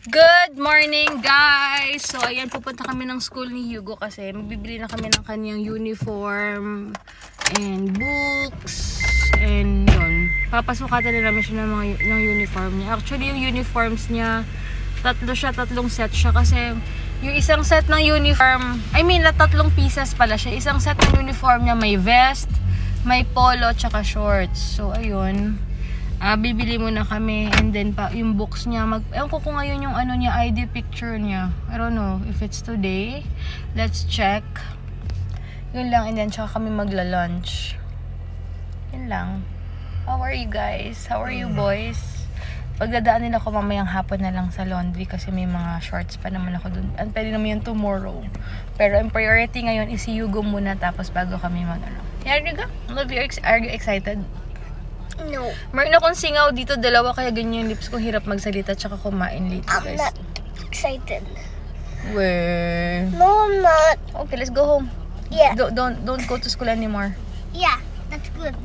Good morning, guys! So, ayan, pupunta kami ng school ni Hugo kasi magbibili na kami ng kanyang uniform and books and yun. Papasukatan na namin siya ng uniform niya. Actually, yung uniforms niya, tatlong set siya kasi yung isang set ng uniform, tatlong pieces pala siya. Isang set ng uniform niya may vest, may polo, tsaka shorts. So, ayun. Bibili muna kami and then pa yung books niya ewan ko kung ngayon yung niya ID picture niya. I don't know if it's today. Let's check. Yun lang, and then tsaka kami magla-lunch. Yun lang. How are you guys? How are you boys? Pagdadaan nila ko mamayang hapon na lang sa laundry kasi may mga shorts pa naman ako dun. And pwede naman yun tomorrow. Pero ang priority ngayon is si Hugo muna tapos bago kami Here you go. Are you excited? No. Meron akong singaw dito, dalawa, kaya ganyan yung lips ko. Hirap magsalita tsaka kumain later, guys. I'm not excited. Where? No, I'm not. Okay, let's go home. Yeah. Don't go to school anymore. Yeah, that's good.